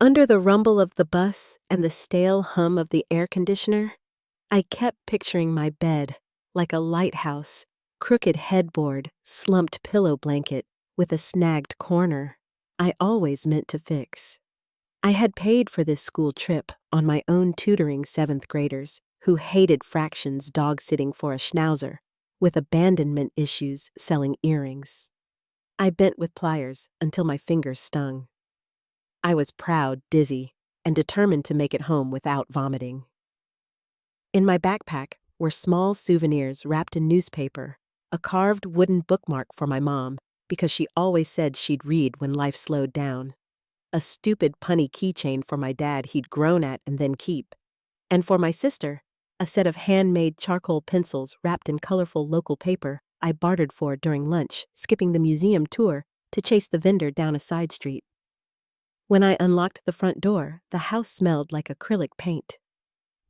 Under the rumble of the bus and the stale hum of the air conditioner, I kept picturing my bed like a lighthouse, crooked headboard, slumped pillow blanket with a snagged corner I always meant to fix. I had paid for this school trip on my own tutoring 7th graders who hated fractions dog-sitting for a schnauzer, with abandonment issues selling earrings. I bent with pliers until my fingers stung. I was proud, dizzy, and determined to make it home without vomiting. In my backpack were small souvenirs wrapped in newspaper, a carved wooden bookmark for my mom because she always said she'd read when life slowed down, a stupid punny keychain for my dad he'd grown at and then keep, and for my sister, a set of handmade charcoal pencils wrapped in colorful local paper I bartered for during lunch, skipping the museum tour to chase the vendor down a side street. When I unlocked the front door, the house smelled like acrylic paint.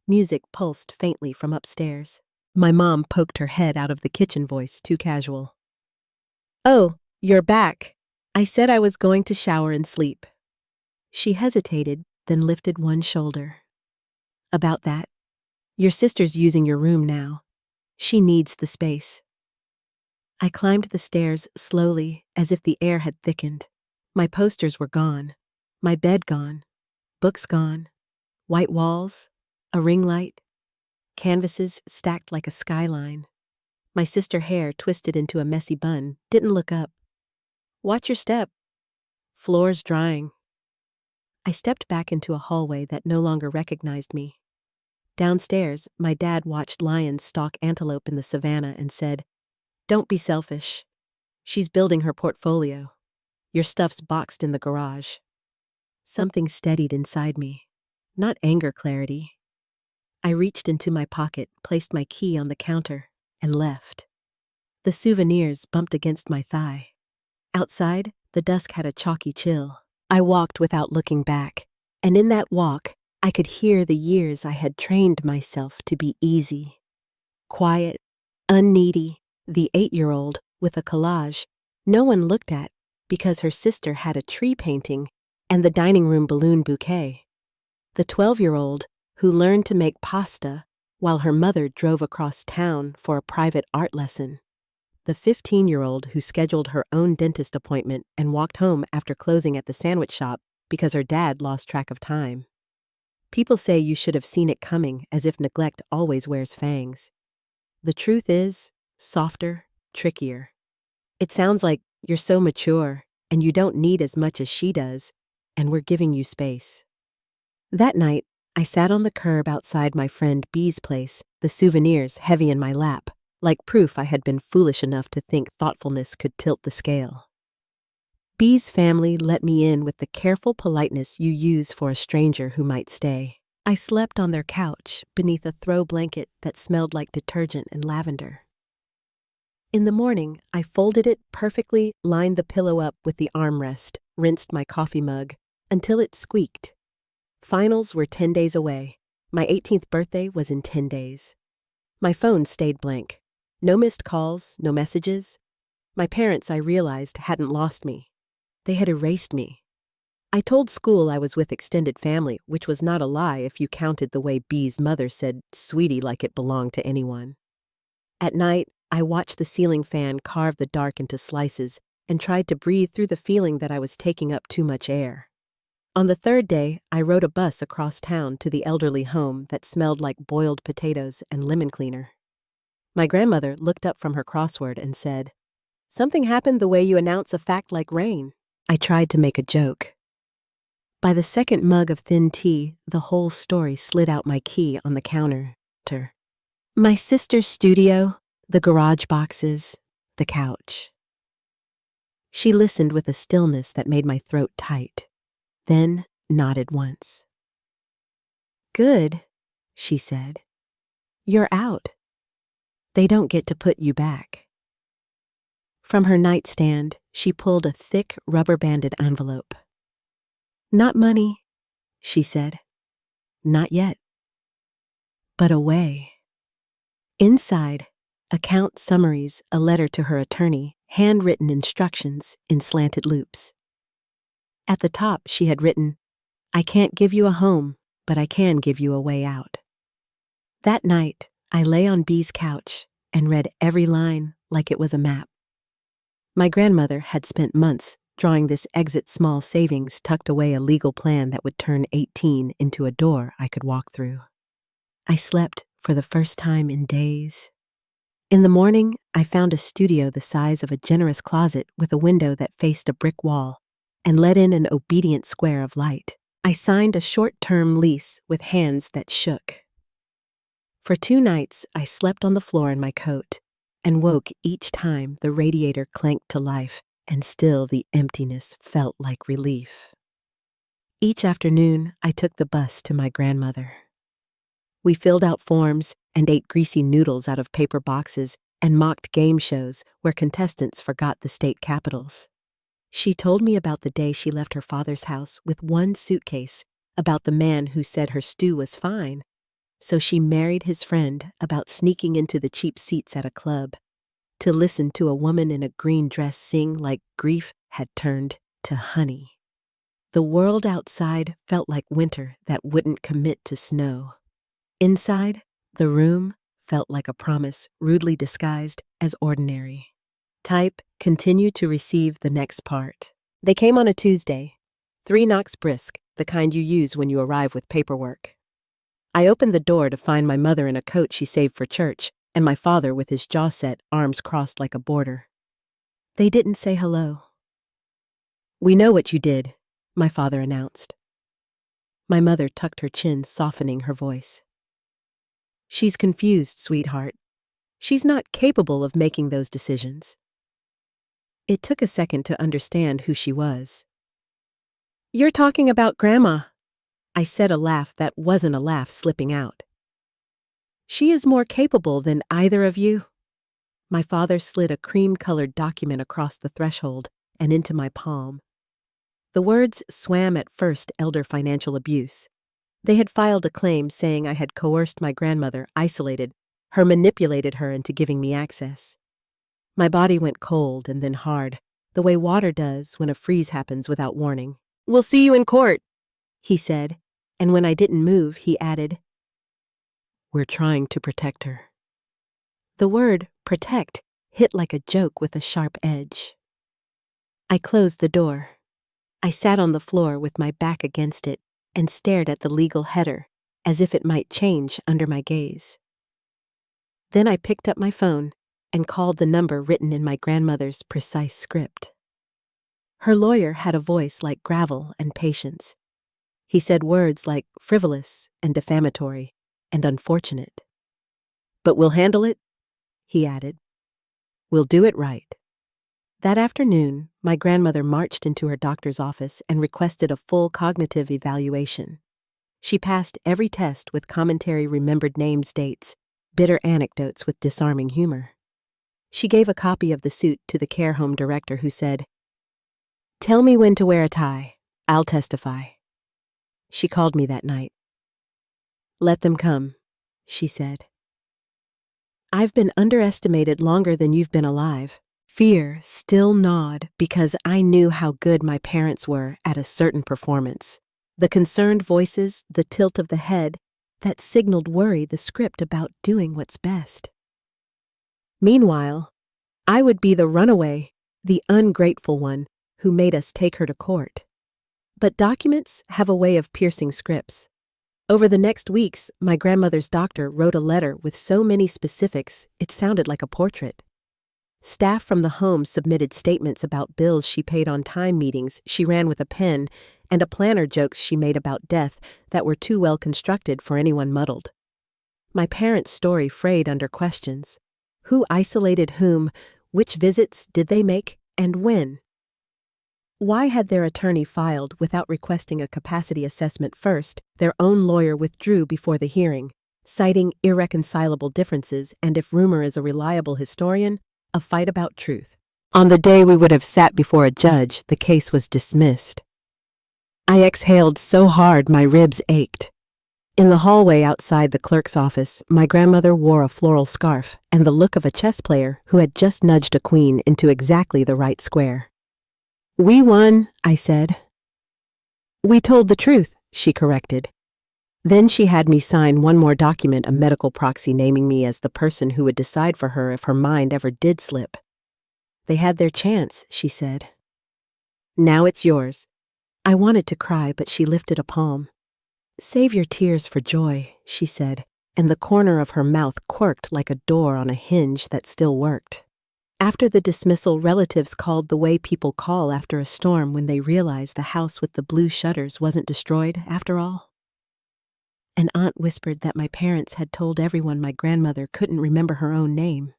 Music pulsed faintly from upstairs. My mom poked her head out of the kitchen, voice too casual. "Oh, you're back. I said I was going to shower and sleep." She hesitated, then lifted one shoulder. "About that. Your sister's using your room now. She needs the space." I climbed the stairs slowly, as if the air had thickened. My posters were gone. My bed gone. Books gone. White walls. A ring light. Canvases stacked like a skyline. My sister, hair twisted into a messy bun, didn't look up. "Watch your step. Floor's drying." I stepped back into a hallway that no longer recognized me. Downstairs, my dad watched lions stalk antelope in the savannah and said, "Don't be selfish. She's building her portfolio. Your stuff's boxed in the garage." Something steadied inside me. Not anger clarity. I reached into my pocket, placed my key on the counter, and left. The souvenirs bumped against my thigh. Outside, the dusk had a chalky chill. I walked without looking back, and in that walk, I could hear the years I had trained myself to be easy. Quiet, unneedy, the 8-year-old with a collage no one looked at because her sister had a tree painting and the dining room balloon bouquet. The 12-year-old who learned to make pasta while her mother drove across town for a private art lesson. The 15-year-old who scheduled her own dentist appointment and walked home after closing at the sandwich shop because her dad lost track of time. People say you should have seen it coming, as if neglect always wears fangs. The truth is, softer, trickier. It sounds like you're so mature and you don't need as much as she does, and we're giving you space. That night, I sat on the curb outside my friend B's place, the souvenirs heavy in my lap, like proof I had been foolish enough to think thoughtfulness could tilt the scale. B's family let me in with the careful politeness you use for a stranger who might stay. I slept on their couch beneath a throw blanket that smelled like detergent and lavender. In the morning, I folded it perfectly, lined the pillow up with the armrest, rinsed my coffee mug, until it squeaked. Finals were 10 days away. My 18th birthday was in 10 days. My phone stayed blank. No missed calls, no messages. My parents, I realized, hadn't lost me. They had erased me. I told school I was with extended family, which was not a lie if you counted the way B's mother said "sweetie" like it belonged to anyone. At night, I watched the ceiling fan carve the dark into slices and tried to breathe through the feeling that I was taking up too much air. On the 3rd day, I rode a bus across town to the elderly home that smelled like boiled potatoes and lemon cleaner. My grandmother looked up from her crossword and said, "Something happened the way you announce a fact like rain." I tried to make a joke. By the 2nd mug of thin tea, the whole story slid out my key on the counter. My sister's studio, the garage boxes, the couch. She listened with a stillness that made my throat tight, then nodded once. "Good," she said. "You're out. They don't get to put you back." From her nightstand, she pulled a thick, rubber-banded envelope. "Not money," she said. "Not yet." But away. Inside, account summaries, a letter to her attorney, handwritten instructions in slanted loops. At the top, she had written, I can't give you a home, but I can give you a way out. That night, I lay on B's couch and read every line like it was a map. My grandmother had spent months drawing this exit small savings tucked away a legal plan that would turn 18 into a door I could walk through. I slept for the first time in days. In the morning, I found a studio the size of a generous closet with a window that faced a brick wall and let in an obedient square of light. I signed a short-term lease with hands that shook. For 2 nights, I slept on the floor in my coat and woke each time the radiator clanked to life, and still the emptiness felt like relief. Each afternoon, I took the bus to my grandmother. We filled out forms and ate greasy noodles out of paper boxes and mocked game shows where contestants forgot the state capitals. She told me about the day she left her father's house with 1 suitcase, about the man who said her stew was fine, so she married his friend, about sneaking into the cheap seats at a club to listen to a woman in a green dress sing like grief had turned to honey. The world outside felt like winter that wouldn't commit to snow. Inside, the room felt like a promise rudely disguised as ordinary. Type, continue to receive the next part. They came on a Tuesday, 3 knocks brisk, the kind you use when you arrive with paperwork. I opened the door to find my mother in a coat she saved for church, and my father with his jaw set, arms crossed like a border. They didn't say hello. "We know what you did," my father announced. My mother tucked her chin, softening her voice. "She's confused, sweetheart. She's not capable of making those decisions." It took a second to understand who she was. "You're talking about Grandma," I said, a laugh that wasn't a laugh slipping out. "She is more capable than either of you." My father slid a cream-colored document across the threshold and into my palm. The words swam at first elder financial abuse. They had filed a claim saying I had coerced my grandmother, isolated her, manipulated her into giving me access. My body went cold and then hard, the way water does when a freeze happens without warning. "We'll see you in court," he said, and when I didn't move, he added, "We're trying to protect her." The word protect hit like a joke with a sharp edge. I closed the door. I sat on the floor with my back against it and stared at the legal header as if it might change under my gaze. Then I picked up my phone and called the number written in my grandmother's precise script. Her lawyer had a voice like gravel and patience. He said words like frivolous and defamatory and unfortunate. "But we'll handle it," he added. "We'll do it right." That afternoon, my grandmother marched into her doctor's office and requested a full cognitive evaluation. She passed every test with commentary, remembered names, dates, bitter anecdotes with disarming humor. She gave a copy of the suit to the care home director, who said, "Tell me when to wear a tie. I'll testify." She called me that night. "Let them come," she said. "I've been underestimated longer than you've been alive." Fear still gnawed because I knew how good my parents were at a certain performance. The concerned voices, the tilt of the head, that signaled worry, the script about doing what's best. Meanwhile, I would be the runaway, the ungrateful one who made us take her to court. But documents have a way of piercing scripts. Over the next weeks, my grandmother's doctor wrote a letter with so many specifics it sounded like a portrait. Staff from the home submitted statements about bills she paid on time, meetings she ran with a pen, and a planner, jokes she made about death that were too well constructed for anyone muddled. My parents' story frayed under questions. Who isolated whom? Which visits did they make, and when? Why had their attorney filed without requesting a capacity assessment first? Their own lawyer withdrew before the hearing, citing irreconcilable differences and, if rumor is a reliable historian, a fight about truth. On the day we would have sat before a judge, the case was dismissed. I exhaled so hard my ribs ached. In the hallway outside the clerk's office, my grandmother wore a floral scarf and the look of a chess player who had just nudged a queen into exactly the right square. "We won," I said. "We told the truth," she corrected. Then she had me sign one more document, a medical proxy naming me as the person who would decide for her if her mind ever did slip. They had their chance, she said. Now it's yours. I wanted to cry, but she lifted a palm. Save your tears for joy, she said, and the corner of her mouth quirked like a door on a hinge that still worked. After the dismissal, relatives called the way people call after a storm when they realize the house with the blue shutters wasn't destroyed after all. An aunt whispered that my parents had told everyone my grandmother couldn't remember her own name.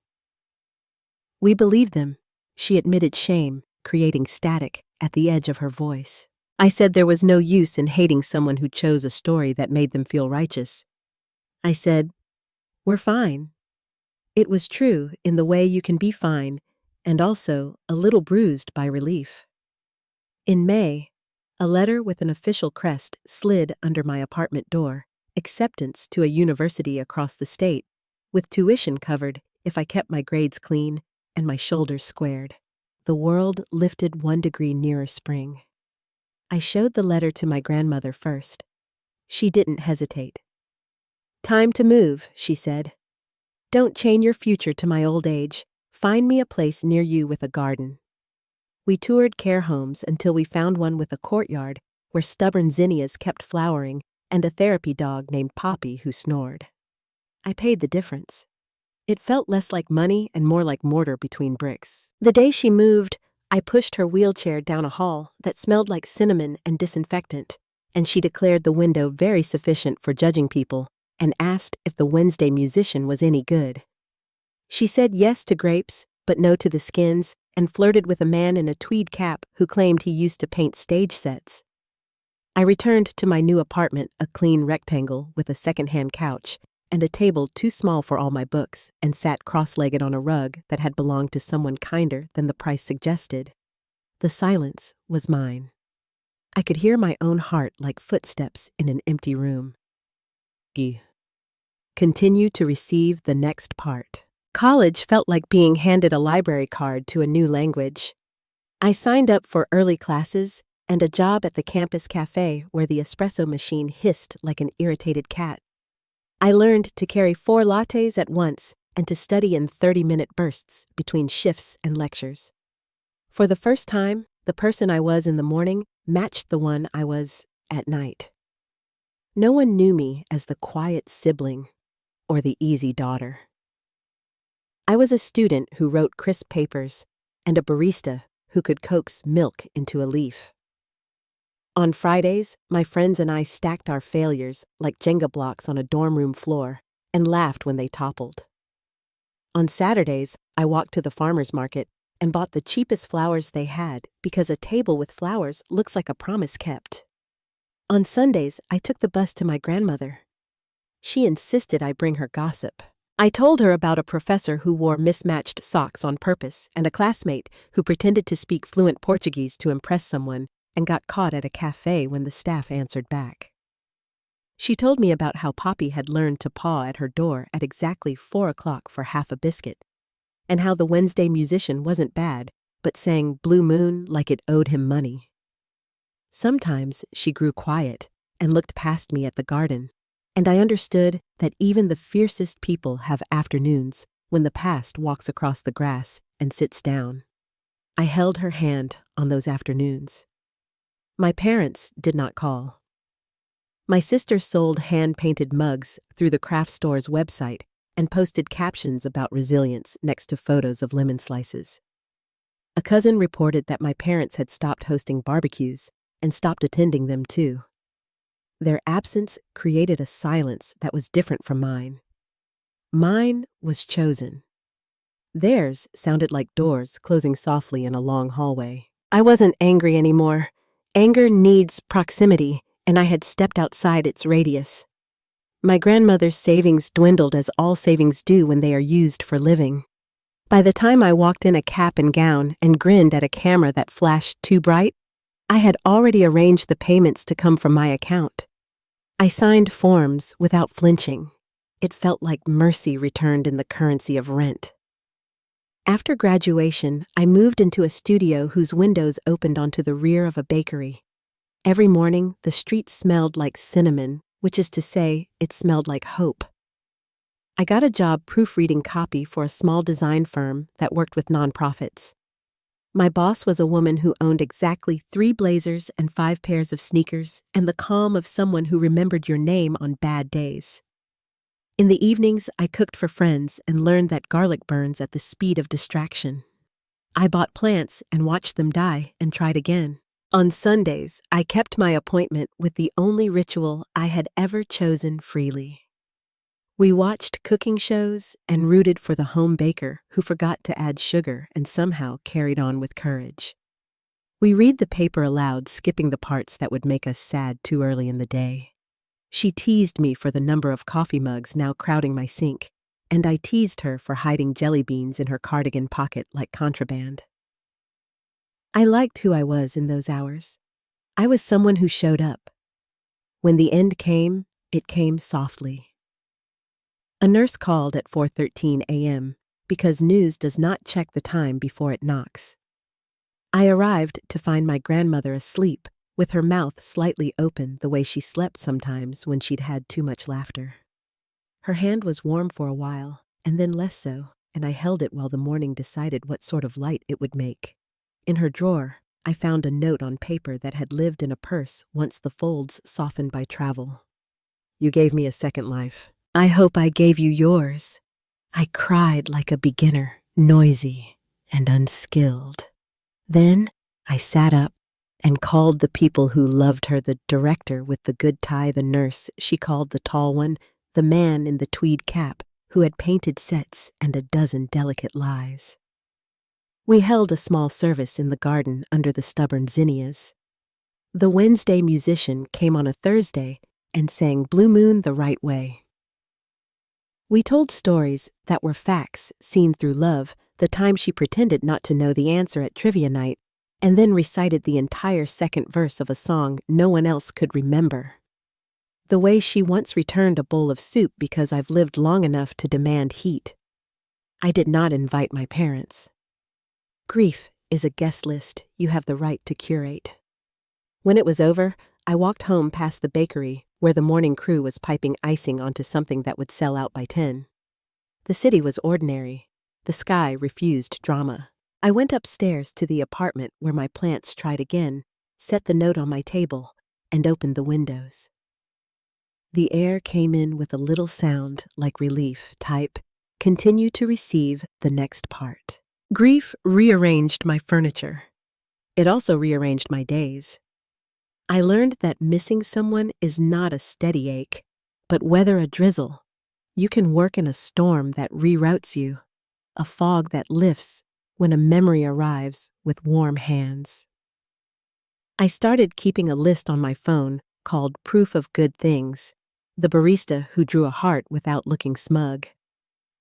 We believed them, she admitted, shame creating static at the edge of her voice. I said there was no use in hating someone who chose a story that made them feel righteous. I said, we're fine. It was true in the way you can be fine, and also a little bruised by relief. In May, a letter with an official crest slid under my apartment door, acceptance to a university across the state, with tuition covered if I kept my grades clean and my shoulders squared. The world lifted 1 degree nearer spring. I showed the letter to my grandmother first. She didn't hesitate. Time to move, she said. Don't chain your future to my old age. Find me a place near you with a garden. We toured care homes until we found one with a courtyard where stubborn zinnias kept flowering and a therapy dog named Poppy who snored. I paid the difference. It felt less like money and more like mortar between bricks. The day she moved, I pushed her wheelchair down a hall that smelled like cinnamon and disinfectant, and she declared the window very sufficient for judging people and asked if the Wednesday musician was any good. She said yes to grapes, but no to the skins, and flirted with a man in a tweed cap who claimed he used to paint stage sets. I returned to my new apartment, a clean rectangle with a second-hand couch and a table too small for all my books, and sat cross-legged on a rug that had belonged to someone kinder than the price suggested. The silence was mine. I could hear my own heart like footsteps in an empty room. Continue to receive the next part. College felt like being handed a library card to a new language. I signed up for early classes and a job at the campus cafe where the espresso machine hissed like an irritated cat. I learned to carry 4 lattes at once and to study in 30-minute bursts between shifts and lectures. For the first time, the person I was in the morning matched the one I was at night. No one knew me as the quiet sibling or the easy daughter. I was a student who wrote crisp papers and a barista who could coax milk into a leaf. On Fridays, my friends and I stacked our failures like Jenga blocks on a dorm room floor and laughed when they toppled. On Saturdays, I walked to the farmer's market and bought the cheapest flowers they had because a table with flowers looks like a promise kept. On Sundays, I took the bus to my grandmother. She insisted I bring her gossip. I told her about a professor who wore mismatched socks on purpose and a classmate who pretended to speak fluent Portuguese to impress someone and got caught at a cafe when the staff answered back. She told me about how Poppy had learned to paw at her door at exactly 4 o'clock for half a biscuit, and how the Wednesday musician wasn't bad, but sang Blue Moon like it owed him money. Sometimes she grew quiet and looked past me at the garden, and I understood that even the fiercest people have afternoons when the past walks across the grass and sits down. I held her hand on those afternoons. My parents did not call. My sister sold hand-painted mugs through the craft store's website and posted captions about resilience next to photos of lemon slices. A cousin reported that my parents had stopped hosting barbecues and stopped attending them too. Their absence created a silence that was different from mine. Mine was chosen. Theirs sounded like doors closing softly in a long hallway. I wasn't angry anymore. Anger needs proximity, and I had stepped outside its radius. My grandmother's savings dwindled as all savings do when they are used for living. By the time I walked in a cap and gown and grinned at a camera that flashed too bright, I had already arranged the payments to come from my account. I signed forms without flinching. It felt like mercy returned in the currency of rent. After graduation, I moved into a studio whose windows opened onto the rear of a bakery. Every morning, the street smelled like cinnamon, which is to say, it smelled like hope. I got a job proofreading copy for a small design firm that worked with nonprofits. My boss was a woman who owned exactly 3 blazers and 5 pairs of sneakers, and the calm of someone who remembered your name on bad days. In the evenings, I cooked for friends and learned that garlic burns at the speed of distraction. I bought plants and watched them die and tried again. On Sundays, I kept my appointment with the only ritual I had ever chosen freely. We watched cooking shows and rooted for the home baker who forgot to add sugar and somehow carried on with courage. We read the paper aloud, skipping the parts that would make us sad too early in the day. She teased me for the number of coffee mugs now crowding my sink, and I teased her for hiding jelly beans in her cardigan pocket like contraband. I liked who I was in those hours. I was someone who showed up. When the end came, it came softly. A nurse called at 4:13 a.m. because news does not check the time before it knocks. I arrived to find my grandmother asleep, with her mouth slightly open the way she slept sometimes when she'd had too much laughter. Her hand was warm for a while, and then less so, and I held it while the morning decided what sort of light it would make. In her drawer, I found a note on paper that had lived in a purse once the folds softened by travel. You gave me a second life. I hope I gave you yours. I cried like a beginner, noisy and unskilled. Then I sat up and called the people who loved her the director with the good tie, the nurse she called the tall one, the man in the tweed cap who had painted sets and a dozen delicate lies. We held a small service in the garden under the stubborn zinnias. The Wednesday musician came on a Thursday and sang Blue Moon the right way. We told stories that were facts seen through love, the time she pretended not to know the answer at trivia night, and then recited the entire second verse of a song no one else could remember. The way she once returned a bowl of soup because I've lived long enough to demand heat. I did not invite my parents. Grief is a guest list you have the right to curate. When it was over, I walked home past the bakery where the morning crew was piping icing onto something that would sell out by 10. The city was ordinary. The sky refused drama. I went upstairs to the apartment where my plants tried again, set the note on my table, and opened the windows. The air came in with a little sound like relief, type, continue to receive the next part. Grief rearranged my furniture. It also rearranged my days. I learned that missing someone is not a steady ache, but weather a drizzle. You can work in a storm that reroutes you, a fog that lifts when a memory arrives with warm hands. I started keeping a list on my phone called Proof of Good Things, the barista who drew a heart without looking smug,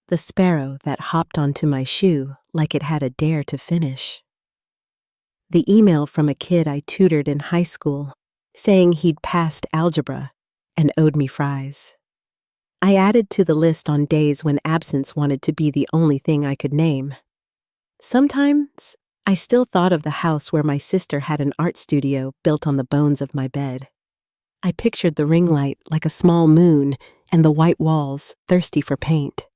the sparrow that hopped onto my shoe like it had a dare to finish, the email from a kid I tutored in high school saying he'd passed algebra and owed me fries. I added to the list on days when absence wanted to be the only thing I could name. Sometimes, I still thought of the house where my sister had an art studio built on the bones of my bed. I pictured the ring light like a small moon and the white walls thirsty for paint.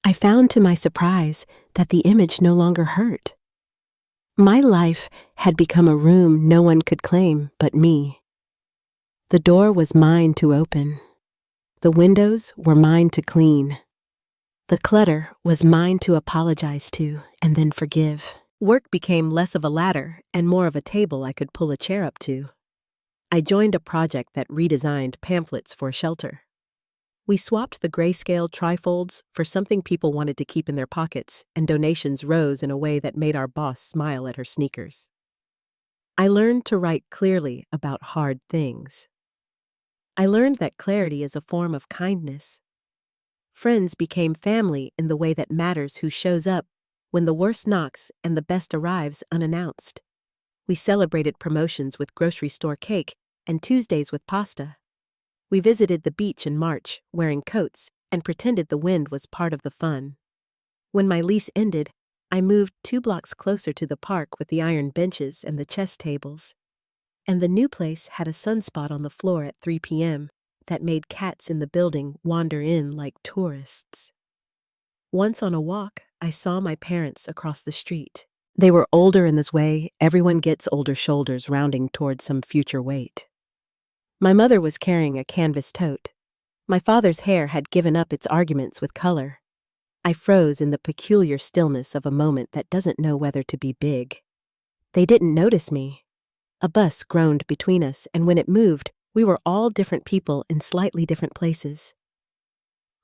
I found to my surprise that the image no longer hurt. My life had become a room no one could claim but me. The door was mine to open. The windows were mine to clean. The clutter was mine to apologize to and then forgive. Work became less of a ladder and more of a table I could pull a chair up to. I joined a project that redesigned pamphlets for a shelter. We swapped the grayscale trifolds for something people wanted to keep in their pockets, and donations rose in a way that made our boss smile at her sneakers. I learned to write clearly about hard things. I learned that clarity is a form of kindness. Friends became family in the way that matters who shows up when the worst knocks and the best arrives unannounced. We celebrated promotions with grocery store cake and Tuesdays with pasta. We visited the beach in March, wearing coats, and pretended the wind was part of the fun. When my lease ended, I moved 2 blocks closer to the park with the iron benches and the chess tables. And the new place had a sunspot on the floor at 3 p.m. that made cats in the building wander in like tourists. Once on a walk, I saw my parents across the street. They were older in this way everyone gets older shoulders rounding toward some future weight. My mother was carrying a canvas tote. My father's hair had given up its arguments with color. I froze in the peculiar stillness of a moment that doesn't know whether to be big. They didn't notice me. A bus groaned between us, and when it moved, we were all different people in slightly different places.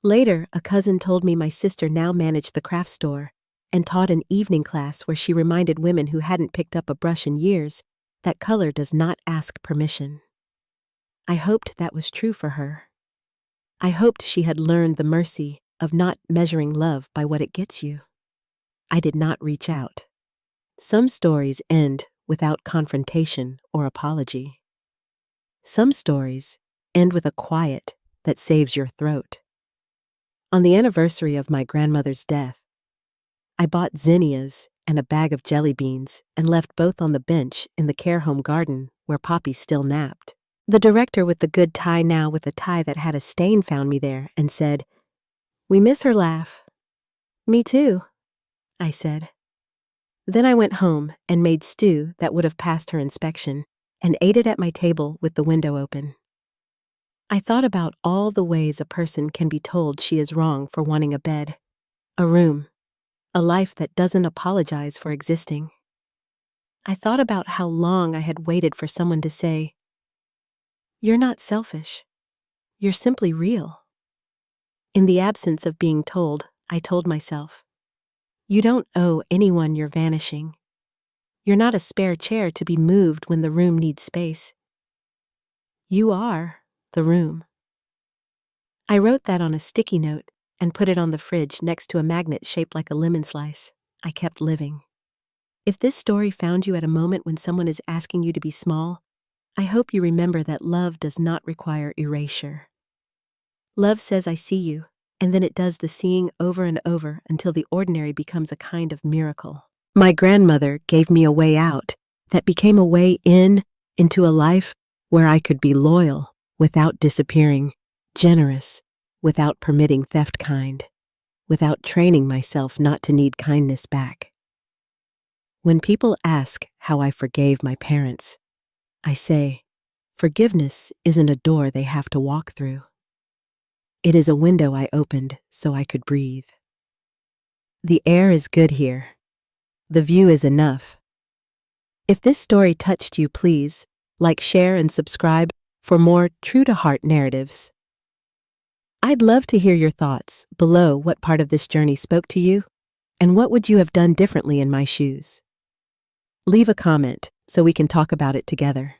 Later, a cousin told me my sister now managed the craft store and taught an evening class where she reminded women who hadn't picked up a brush in years that color does not ask permission. I hoped that was true for her. I hoped she had learned the mercy of not measuring love by what it gets you. I did not reach out. Some stories end without confrontation or apology. Some stories end with a quiet that saves your throat. On the anniversary of my grandmother's death, I bought zinnias and a bag of jelly beans and left both on the bench in the care home garden where Poppy still napped. The director with the good tie now with a tie that had a stain found me there and said, "We miss her laugh." "Me too," I said. Then I went home and made stew that would have passed her inspection and ate it at my table with the window open. I thought about all the ways a person can be told she is wrong for wanting a bed, a room, a life that doesn't apologize for existing. I thought about how long I had waited for someone to say, "You're not selfish. You're simply real." In the absence of being told, I told myself, "You don't owe anyone your vanishing. You're not a spare chair to be moved when the room needs space. You are the room." I wrote that on a sticky note and put it on the fridge next to a magnet shaped like a lemon slice. I kept living. If this story found you at a moment when someone is asking you to be small, I hope you remember that love does not require erasure. Love says, "I see you," and then it does the seeing over and over until the ordinary becomes a kind of miracle. My grandmother gave me a way out that became a way into a life where I could be loyal without disappearing, generous without permitting theft, kind without training myself not to need kindness back. When people ask how I forgave my parents, I say, forgiveness isn't a door they have to walk through. It is a window I opened so I could breathe. The air is good here. The view is enough. If this story touched you, please like, share, and subscribe for more true-to-heart narratives. I'd love to hear your thoughts below. What part of this journey spoke to you, and what would you have done differently in my shoes? Leave a comment so we can talk about it together.